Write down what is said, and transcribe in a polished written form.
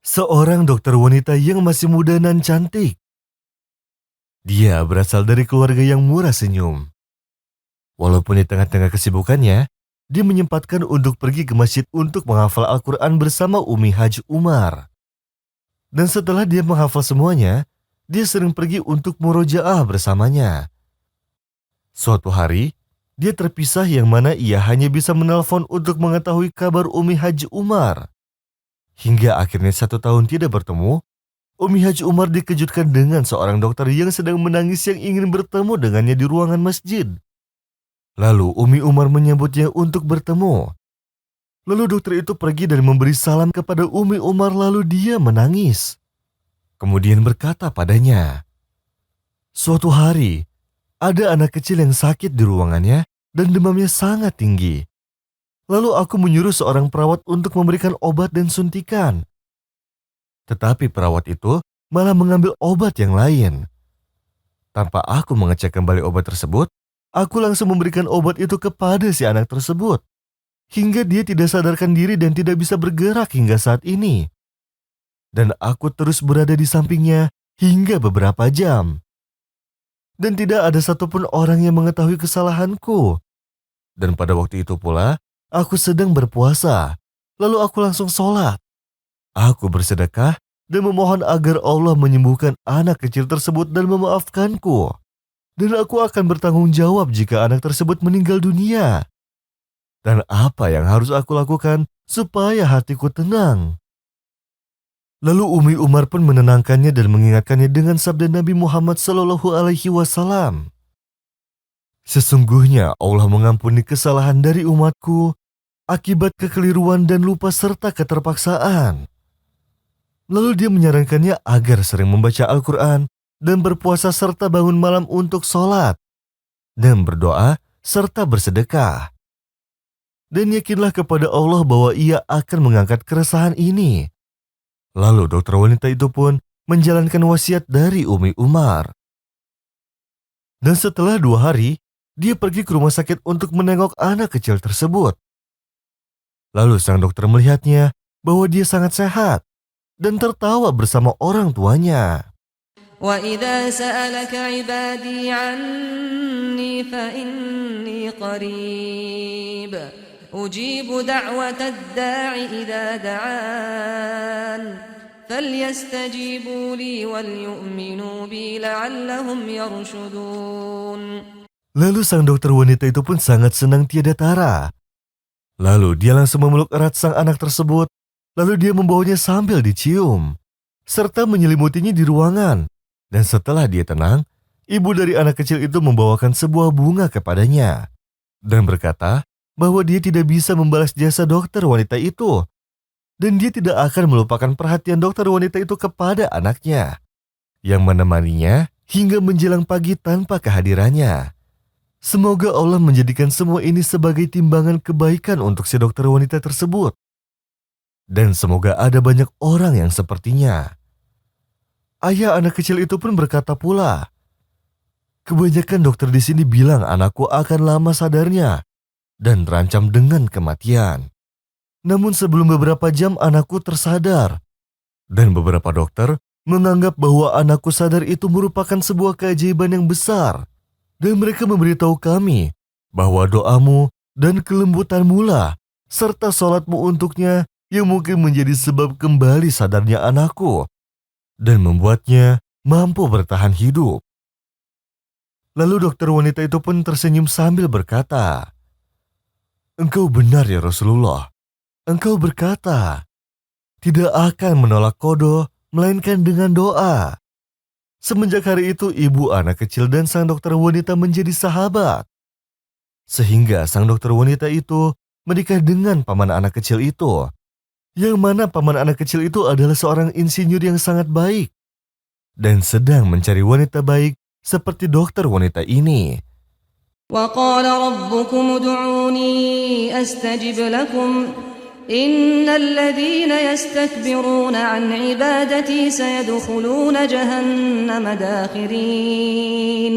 Seorang dokter wanita yang masih muda dan cantik. Dia berasal dari keluarga yang murah senyum. Walaupun di tengah-tengah kesibukannya, dia menyempatkan untuk pergi ke masjid untuk menghafal Al-Quran bersama Umi Haji Umar. Dan setelah dia menghafal semuanya, dia sering pergi untuk murojaah bersamanya. Suatu hari, dia terpisah yang mana ia hanya bisa menelpon untuk mengetahui kabar Umi Haji Umar. Hingga akhirnya 1 tahun tidak bertemu, Umi Haji Umar dikejutkan dengan seorang dokter yang sedang menangis yang ingin bertemu dengannya di ruangan masjid. Lalu Umi Umar menyambutnya untuk bertemu. Lalu dokter itu pergi dan memberi salam kepada Umi Umar lalu dia menangis. Kemudian berkata padanya, "Suatu hari, ada anak kecil yang sakit di ruangannya dan demamnya sangat tinggi. Lalu aku menyuruh seorang perawat untuk memberikan obat dan suntikan. Tetapi perawat itu malah mengambil obat yang lain. Tanpa aku mengecek kembali obat tersebut, aku langsung memberikan obat itu kepada si anak tersebut. Hingga dia tidak sadarkan diri dan tidak bisa bergerak hingga saat ini. Dan aku terus berada di sampingnya hingga beberapa jam. Dan tidak ada satupun orang yang mengetahui kesalahanku. Dan pada waktu itu pula, aku sedang berpuasa. Lalu aku langsung sholat. Aku bersedekah dan memohon agar Allah menyembuhkan anak kecil tersebut dan memaafkanku. Dan aku akan bertanggung jawab jika anak tersebut meninggal dunia. Dan apa yang harus aku lakukan supaya hatiku tenang?" Lalu Umi Umar pun menenangkannya dan mengingatkannya dengan sabda Nabi Muhammad SAW. "Sesungguhnya Allah mengampuni kesalahan dari umatku akibat kekeliruan dan lupa serta keterpaksaan." Lalu dia menyarankannya agar sering membaca Al-Quran dan berpuasa serta bangun malam untuk sholat dan berdoa serta bersedekah. Dan yakinlah kepada Allah bahwa ia akan mengangkat keresahan ini. Lalu dokter wanita itu pun menjalankan wasiat dari Umi Umar. Dan setelah 2 hari, dia pergi ke rumah sakit untuk menengok anak kecil tersebut. Lalu sang dokter melihatnya bahwa dia sangat sehat dan tertawa bersama orang tuanya. وَإِذَا سَأَلَكَ عِبَادِي عَنِّي فَإِنِّي قَرِيبٌ أُجِيبُ دَعْوَةَ الدَّاعِ إِذَا دَعَانِ فَلْيَسْتَجِيبُوا لِي وَلْيُؤْمِنُوا بِي لَعَلَّهُمْ يَرْشُدُونَ. Lalu sang dokter wanita itu pun sangat senang tiada tara. Lalu dia langsung memeluk erat sang anak tersebut. Lalu dia membawanya sambil dicium, serta menyelimutinya di ruangan. Dan setelah dia tenang, ibu dari anak kecil itu membawakan sebuah bunga kepadanya. Dan berkata bahwa dia tidak bisa membalas jasa dokter wanita itu. Dan dia tidak akan melupakan perhatian dokter wanita itu kepada anaknya, yang menemaninya hingga menjelang pagi tanpa kehadirannya. Semoga Allah menjadikan semua ini sebagai timbangan kebaikan untuk si dokter wanita tersebut. Dan semoga ada banyak orang yang sepertinya. Ayah anak kecil itu pun berkata pula, "Kebanyakan dokter di sini bilang anakku akan lama sadarnya dan terancam dengan kematian. Namun sebelum beberapa jam anakku tersadar. Dan beberapa dokter menganggap bahwa anakku sadar itu merupakan sebuah keajaiban yang besar. Dan mereka memberitahu kami bahwa doamu dan kelembutanmu lah serta sholatmu untuknya yang mungkin menjadi sebab kembali sadarnya anakku dan membuatnya mampu bertahan hidup." Lalu dokter wanita itu pun tersenyum sambil berkata, "Engkau benar ya Rasulullah. Engkau berkata, tidak akan menolak qada melainkan dengan doa." Semenjak hari itu ibu anak kecil dan sang dokter wanita menjadi sahabat. Sehingga sang dokter wanita itu menikah dengan paman anak kecil itu. Yang mana paman anak kecil itu adalah seorang insinyur yang sangat baik. Dan sedang mencari wanita baik seperti dokter wanita ini. وَقَالَ رَبُّكُمُ ادْعُونِي أَسْتَجِبْ لَكُمْ إِنَّ الَّذِينَ يَسْتَكْبِرُونَ عَنْ عِبَادَتِي سَيَدْخُلُونَ جَهَنَّمَ دَاخِرِينَ.